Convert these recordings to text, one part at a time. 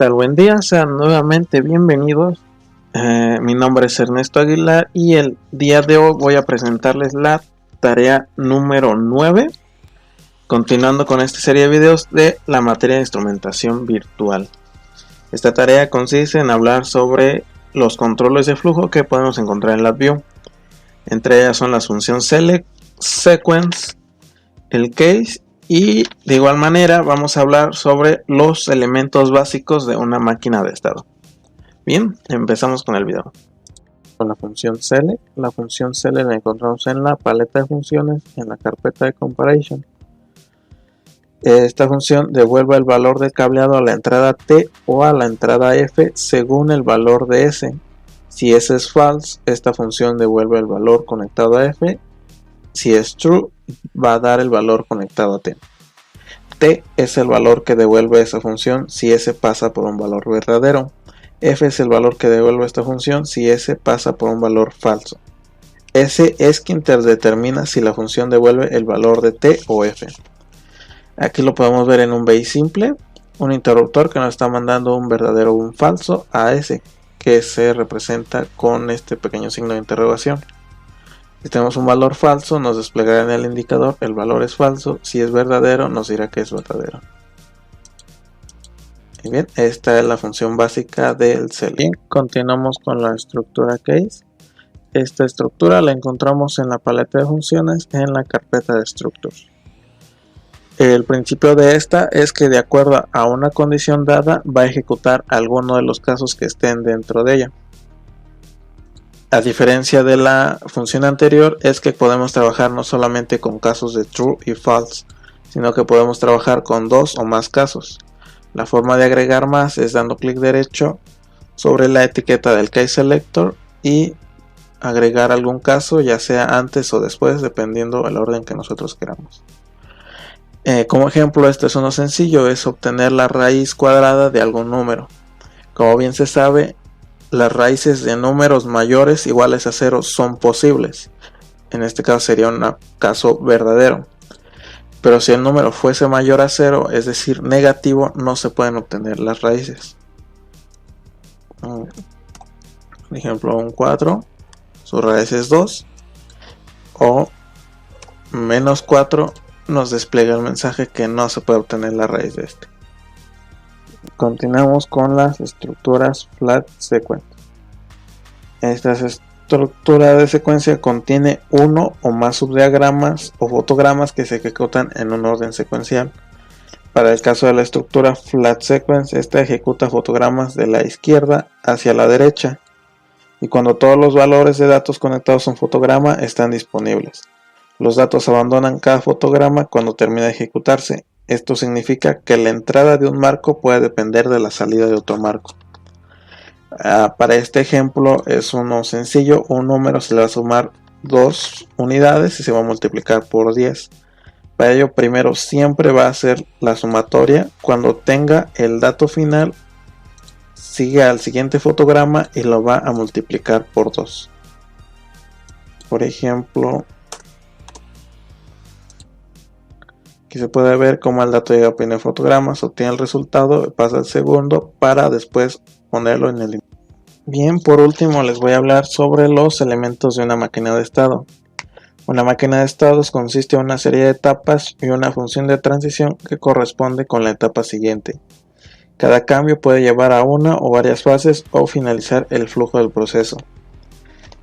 tal? Buen día, sean nuevamente bienvenidos. Mi nombre es Ernesto Aguilar y el día de hoy voy a presentarles la tarea número 9, continuando con esta serie de videos de la materia de instrumentación virtual. Esta tarea consiste en hablar sobre los controles de flujo que podemos encontrar en LabVIEW. Entre ellas son las funciones Select, Sequence, el Case, y de igual manera vamos a hablar sobre los elementos básicos de una máquina de estado. Bien, empezamos con el video. Con la función Select. La función Select la encontramos en la paleta de funciones, en la carpeta de Comparison. Esta función devuelve el valor de cableado a la entrada T o a la entrada F según el valor de S. Si S es false, esta función devuelve el valor conectado a F. Si es true, va a dar el valor conectado a T. T es el valor que devuelve esa función si S pasa por un valor verdadero. F es el valor que devuelve esta función si S pasa por un valor falso. S es quien determina si la función devuelve el valor de T o F. Aquí lo podemos ver en un base simple, un interruptor que nos está mandando un verdadero o un falso a S, que se representa con este pequeño signo de interrogación. Si tenemos un valor falso, nos desplegará en el indicador el valor es falso. Si es verdadero, nos dirá que es verdadero. Y bien, esta es la función básica del Select. Bien, continuamos con la estructura Case. Esta estructura la encontramos en la paleta de funciones en la carpeta de Structures. El principio de esta es que de acuerdo a una condición dada va a ejecutar alguno de los casos que estén dentro de ella. A diferencia de la función anterior, es que podemos trabajar no solamente con casos de true y false, sino que podemos trabajar con dos o más casos. La forma de agregar más es dando clic derecho sobre la etiqueta del Case Selector y agregar algún caso, ya sea antes o después, dependiendo del orden que nosotros queramos. Como ejemplo, este es uno sencillo, es obtener la raíz cuadrada de algún número. Como bien se sabe, las raíces de números mayores iguales a 0 son posibles. En este caso sería un caso verdadero. Pero si el número fuese mayor a 0, es decir, negativo, no se pueden obtener las raíces. Por ejemplo, un 4, su raíz es 2. O menos 4 nos despliega el mensaje que no se puede obtener la raíz de este. Continuamos con las estructuras Flat Sequence. Esta estructura de secuencia contiene uno o más subdiagramas o fotogramas que se ejecutan en un orden secuencial. Para el caso de la estructura Flat Sequence, esta ejecuta fotogramas de la izquierda hacia la derecha, y cuando todos los valores de datos conectados a un fotograma están disponibles. Los datos abandonan cada fotograma cuando termina de ejecutarse. Esto significa que la entrada de un marco puede depender de la salida de otro marco. Para este ejemplo es uno sencillo, un número se le va a sumar 2 unidades y se va a multiplicar por 10. Para ello primero siempre va a hacer la sumatoria. Cuando tenga el dato final, sigue al siguiente fotograma y lo va a multiplicar por 2. Por ejemplo, aquí se puede ver cómo el dato llega a primer fotograma, se obtiene el resultado, pasa al segundo para después ponerlo en el. Bien, por último les voy a hablar sobre los elementos de una máquina de estado. Una máquina de estados consiste en una serie de etapas y una función de transición que corresponde con la etapa siguiente. Cada cambio puede llevar a una o varias fases o finalizar el flujo del proceso.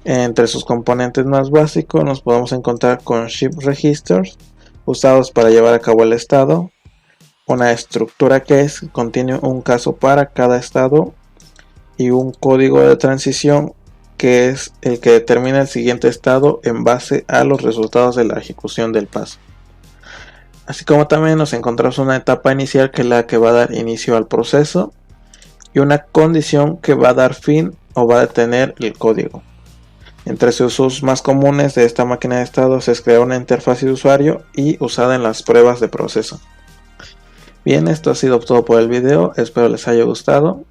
Entre sus componentes más básicos nos podemos encontrar con Shift Registers, usados para llevar a cabo el estado, una estructura Case que contiene un caso para cada estado y un código de transición que es el que determina el siguiente estado en base a los resultados de la ejecución del paso. Así como también nos encontramos una etapa inicial que es la que va a dar inicio al proceso y una condición que va a dar fin o va a detener el código. Entre sus usos más comunes de esta máquina de estados es crear una interfaz de usuario y usada en las pruebas de proceso. Bien, esto ha sido todo por el video, espero les haya gustado.